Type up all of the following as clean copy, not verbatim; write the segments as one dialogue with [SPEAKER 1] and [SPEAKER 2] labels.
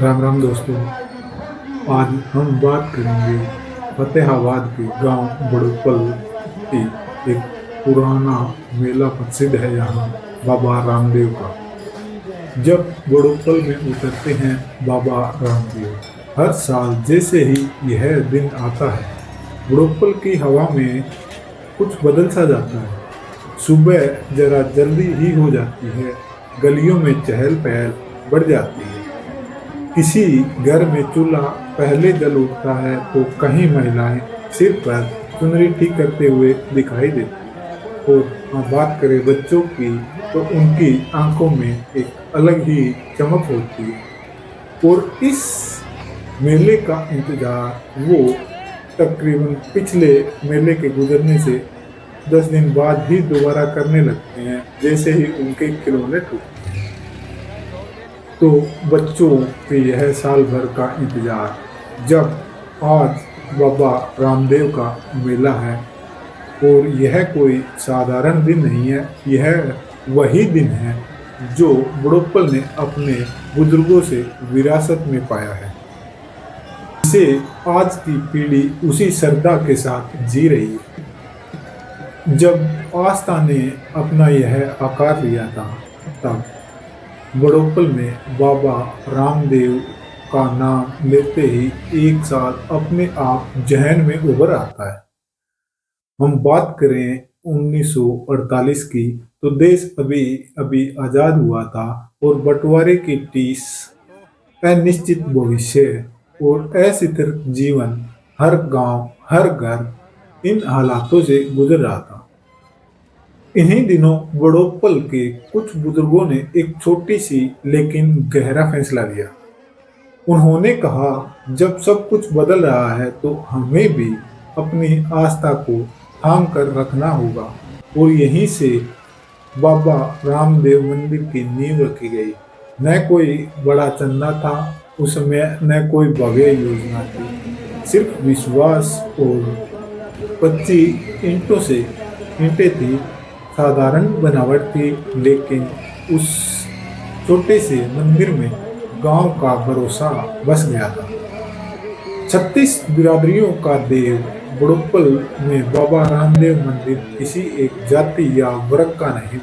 [SPEAKER 1] राम राम दोस्तों। आज हम बात करेंगे फतेहाबाद के गांव बड़ोपल की। एक पुराना मेला प्रसिद्ध है यहाँ, बाबा रामदेव का। जब बड़ोपल में उतरते हैं बाबा रामदेव, हर साल जैसे ही यह दिन आता है, बड़ोपल की हवा में कुछ बदल सा जाता है। सुबह जरा जल्दी ही हो जाती है, गलियों में चहल पहल बढ़ जाती है। किसी घर में चूल्हा पहले जल उठता है तो कहीं महिलाएं सिर पर चुनरी ठीक करते हुए दिखाई देती हैं। और बात करें बच्चों की, तो उनकी आंखों में एक अलग ही चमक होती है। और इस मेले का इंतजार वो तकरीबन पिछले मेले के गुजरने से 10 दिन बाद ही दोबारा करने लगते हैं, जैसे ही उनके खिलौने टूटते हैं। तो बच्चों के यह साल भर का इंतजार, जब आज बाबा रामदेव का मेला है। और यह कोई साधारण दिन नहीं है, यह वही दिन है जो बड़ोपल ने अपने बुजुर्गों से विरासत में पाया है। इसे आज की पीढ़ी उसी श्रद्धा के साथ जी रही है। जब आस्था ने अपना यह आकार लिया था, तब बड़ोपल में बाबा रामदेव का नाम लेते ही एक साल अपने आप जहन में उभर आता है। हम बात करें 1948 की, तो देश अभी अभी आजाद हुआ था और बंटवारे की टीस, अनिश्चित भविष्य और अस्थिर जीवन, हर गांव हर घर इन हालातों से गुजर रहा था। इन्हीं दिनों बड़ोपल के कुछ बुजुर्गों ने एक छोटी सी लेकिन गहरा फैसला लिया। उन्होंने कहा, जब सब कुछ बदल रहा है तो हमें भी अपनी आस्था को थाम कर रखना होगा। और यहीं से बाबा रामदेव मंदिर की नींव रखी गई। न कोई बड़ा चंदा था उस समय, न कोई भव्य योजना थी, सिर्फ विश्वास और कच्ची ईंटों से ईंटें थी। साधारण बनावट थी, लेकिन उस छोटे से मंदिर में गांव का भरोसा बस गया था। 36 बिरादरियों का देव बड़ोपल में बाबा रामदेव मंदिर किसी एक जाति या वर्ग का नहीं,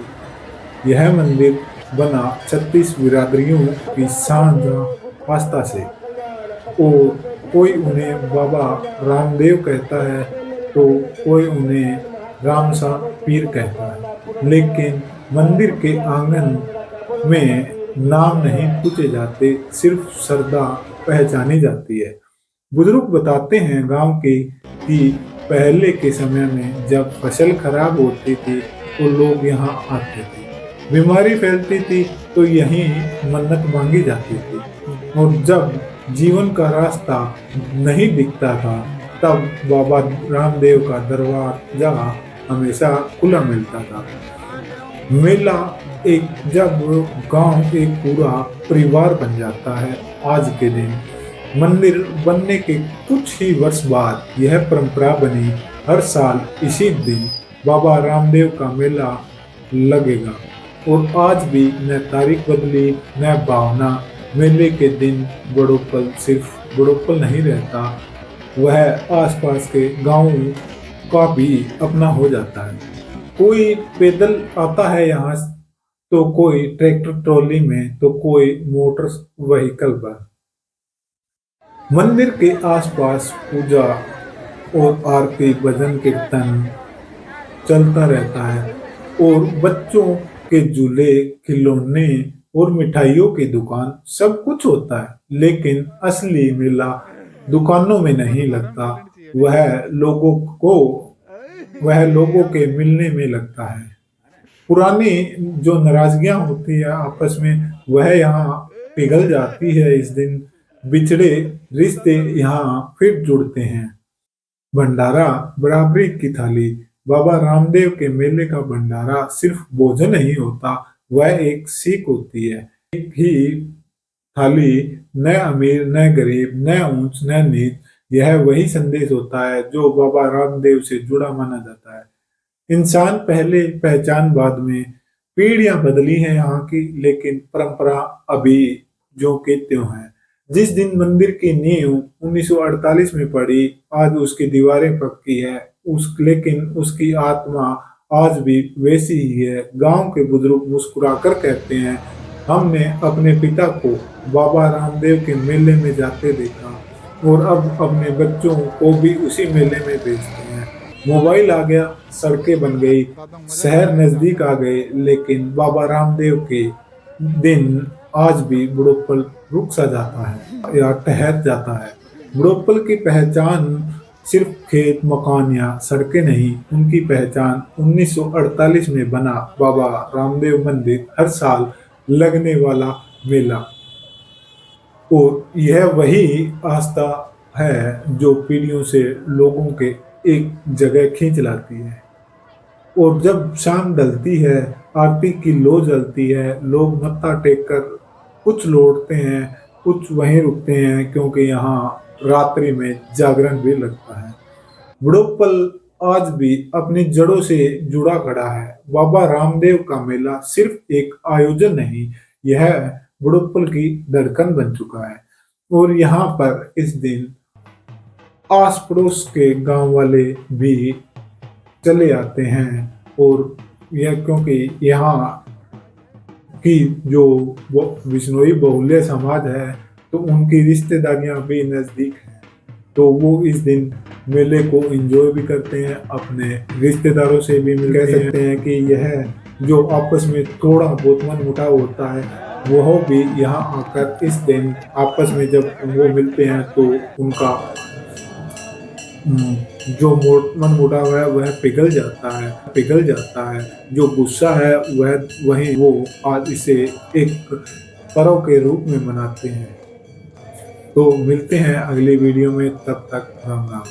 [SPEAKER 1] यह मंदिर बना 36 बिरादरियों की साझा आस्था से। और कोई उन्हें बाबा रामदेव कहता है तो कोई उन्हें रामसा पीर कहता है, लेकिन मंदिर के आंगन में नाम नहीं पूछे जाते, सिर्फ श्रद्धा पहचानी जाती है। बुजुर्ग बताते हैं गांव के कि पहले के समय में जब फसल खराब होती थी तो लोग यहाँ आते थे, बीमारी फैलती थी तो यहीं मन्नत मांगी जाती थी। और जब जीवन का रास्ता नहीं दिखता था, तब बाबा रामदेव का दरवाजा हमेशा खुला मिलता था। मेला एक, जब गांव एक पूरा परिवार बन जाता है। आज के दिन मंदिर बनने के कुछ ही वर्ष बाद यह परंपरा बनी, हर साल इसी दिन बाबा रामदेव का मेला लगेगा। और आज भी न तारीख बदली न भावना। मेले के दिन बड़ोपल सिर्फ बड़ोपल नहीं रहता, वह आसपास के गांवों का भी अपना हो जाता है। कोई पैदल आता है यहाँ, तो कोई ट्रैक्टर ट्रॉली में, तो कोई मोटर व्हीकल पर। मंदिर के आसपास पूजा और आरती, भजन कीर्तन चलता रहता है। और बच्चों के झूले, खिलौने और मिठाइयों की दुकान, सब कुछ होता है। लेकिन असली मेला दुकानों में नहीं लगता, वह लोगों को वह लोगों के मिलने में लगता है। पुरानी जो नाराजगियां होती है आपस में, वह यहाँ पिघल जाती है। इस दिन बिछड़े रिश्ते यहाँ फिर जुड़ते हैं। भंडारा, बराबरी की थाली। बाबा रामदेव के मेले का भंडारा सिर्फ भोजन नहीं होता, वह एक सीख होती है। एक ही थाली, न अमीर न गरीब, न ऊंच न नीच, यह वही संदेश होता है जो बाबा रामदेव से जुड़ा माना जाता है। इंसान पहले, पहचान बाद में। पीढ़ियां बदली हैं यहाँ की, लेकिन परंपरा अभी जो के त्यों है। जिस दिन मंदिर की नींव 1948 में पड़ी, आज उसकी दीवारें पक्की है, लेकिन उसकी आत्मा आज भी वैसी ही है। गांव के बुजुर्ग मुस्कुराकर कहते हैं, हमने अपने पिता को बाबा रामदेव के मेले में जाते देखा और अब अपने बच्चों को भी उसी मेले में भेजते हैं। मोबाइल आ गया, सड़कें बन गई, शहर नजदीक आ गए, लेकिन बाबा रामदेव के दिन आज भी बुढ़ोपल रुक सा जाता है या ठहर जाता है। बुढ़ोपल की पहचान सिर्फ खेत, मकान या सड़कें नहीं, उनकी पहचान 1948 में बना बाबा रामदेव मंदिर, हर साल लगने वाला मेला, और यह वही आस्था है जो पीढ़ियों से लोगों के एक जगह खींच लाती है। और जब शाम ढलती है, आरती की लो जलती है, लोग मत्था टेक कर कुछ लौटते हैं, कुछ वहीं रुकते हैं, क्योंकि यहाँ रात्रि में जागरण भी लगता है। बुढ़ोपल आज भी अपनी जड़ों से जुड़ा खड़ा है। बाबा रामदेव का मेला सिर्फ एक आयोजन नहीं, यह बुढ़ोपल की धड़कन बन चुका है। और यहाँ पर इस दिन आस पड़ोस के गांव वाले भी चले आते हैं, और यह क्योंकि यहाँ की जो वो बिश्नोई बहुल्य समाज है, तो उनकी रिश्तेदारियां भी नज़दीक हैं, तो वो इस दिन मेले को एंजॉय भी करते हैं, अपने रिश्तेदारों से भी मिल, कह सकते हैं कि यह जो आपस में थोड़ा बहुत मनमुटाव होता है, वह भी यहाँ आकर इस दिन आपस में जब वो मिलते हैं तो उनका जो मनमुटाव है वह पिघल जाता है। जो गुस्सा है वह वही वो आज इसे एक पर्व के रूप में मनाते हैं। तो मिलते हैं अगली वीडियो में, तब तक राम राम।